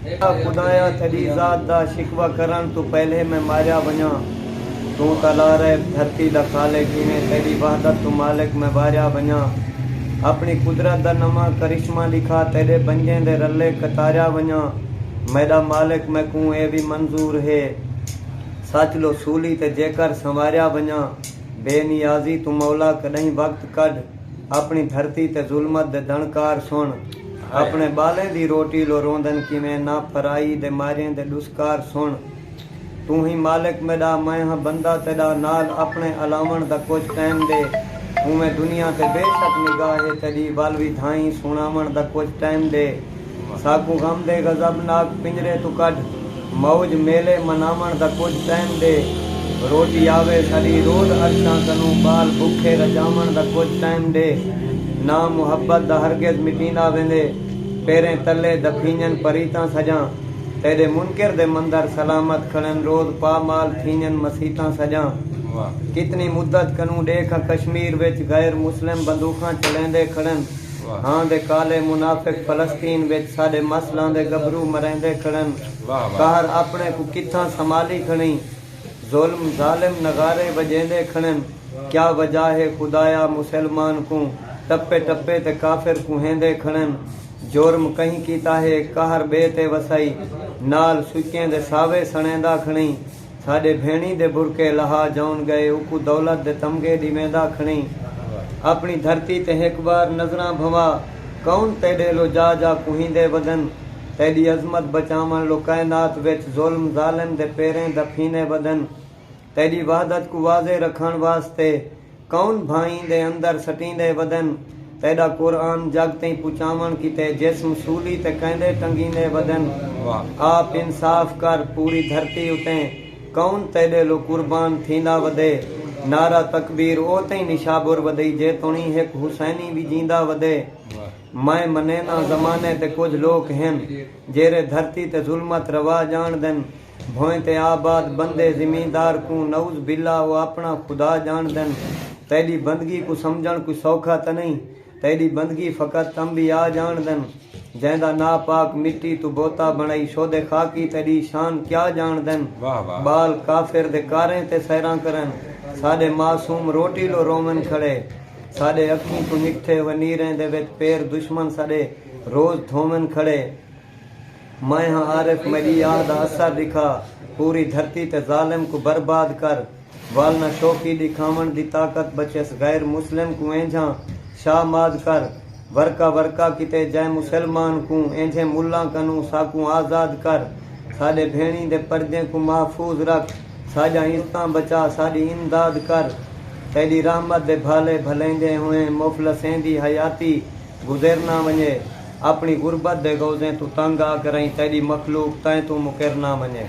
खुदाया तेरी ज़ात दा शिकवा करन तू पहले मैं मारिया वञा। तू तलार धरती दा खालिक इवें तेरी वहदत तू मालिक मैं वारिया वञा। अपनी कुदरत दा नमा करिश्मा लिखा तेरे बंजे दे रले कतारिया वञा। मैदा मालिक मैं कूं ए भी मंजूर है सच लो सूली ते जेकर संवारिया वञा। बेनियाजी तू मौला कदहीं वक्त कढ अपनी धरती ते जुल्मत दे दणकार सुन। अपने बाले दी रोटी लो रोंदन किवें ना फराई दे मारें दे दुस्कार सुन। तू ही मालिक मेरा मैं हाँ बंदा तेरा नाल अपने अलावण दा कुछ टाइम दे। उमें दुनिया ते बेशक निगाहे तेरी वालवी धाई सुनावण दा कुछ टाइम दे। साकू गम दे गजबनाक पिंजरे तू कढ मौज मेले मनावण दा कुछ टाइम दे। रोटी आवे सड़ी रोज अरसां कनू बाल भुखे रजावण दा कुछ टाइम दे। ना मुहब्बत दा हरगिज़ मिटींदा वेंदे पेरें तले दफीनन परीतां सजां। तेरे मुनकिर दे मंदर सलामत खड़न रोज पामाल थीनन मसीतां सजां। कितनी मुद्दत कनू देख कश्मीर विच गैर मुस्लिम बंदूकां चलेंदे खड़न। हाँ दे काले मुनाफिक फलस्तीन विच साडे मसलां दे गबरू मरेंदे खड़न। कहर अपने को किथां संभाली खणी जुल्म जालिम नगारे वजेंदे खड़न। क्या वजह है खुदाया मुसलमान को टप्पे टप्पे ते काफिर कुहेंदे खड़न। जुर्म कहीं कीता है कहर बेते वसाई नाल सुकें दे सावे सणेंदा खणी। साडे भेणी दे बुरके लहा जौन गए उकू दौलत दे तमगे दिवेंदा खणी। अपनी धरती ते एक बार नजरां भवा कौन तेडे लो जा जा कुहिंदे वदन। तेरी अजमत बचावन लो कायनात विच जुल्म जालिम दे पेरें दफीने वदन। तेरी वहदत को वाजे रखण वास्ते कौन भाई दे अंदर सटींदे वदन। तेरा कुरान जग तई पुचावण किते जिस्म सूली ते कहंदे टंगींदे वदन। आप इंसाफ कर पूरी धरती उते कौन तेरे लो कुर्बान थींदा वदे। नारा तकबीर ओ तई निशाबुर वदई जे तुणी एक हुसैनी भी जींदा वदे। मैं मने ना जमाने ते कुछ लोग हैं जेरे धरती ते जुल्मत रवा जान देन। भोए ते आबाद बंदे जिमींदार को नौज बिल्ला वो अपना खुदा जान देन। तेरी बंदगी को समझण कोई सौखा त नहीं तेरी बंदगी फकत अंबिया जान देन। जैंदा नापाक मिट्टी तू बोता बनाई शोदे खाकी तेरी शान क्या जान देन। बाल काफिर दे कारें ते सैरां करन साडे मासूम रोटी लो रोमन खड़े। साडे अखीं तू निठे वनीरें दे विच पैर दुश्मन साडे रोज धोमन खड़े। मैं हाँ आरिफ मेरी याद असर दिखा पूरी धरती ते जालिम को बर्बाद कर। वालना शौकी दिखावण दी ताकत बचेस गैर मुस्लिम को एंझा शामाद कर। वर्का वर्का किते जय मुसलमान को एंझे मुल्ला कनू साकू आजाद कर। साडे भेणी दे पर्दे को महफूज रख साजा इज्जतां बचा साडी इमदाद कर। तेरी रहमत दे भाले भलेंदे हुए मुफलसें दी हयाती गुजरना वञे। अपनी गुरबत दे गौज़ें तू तंग आ करई तेरी मखलूक तैं तू मुकिर ना वञे।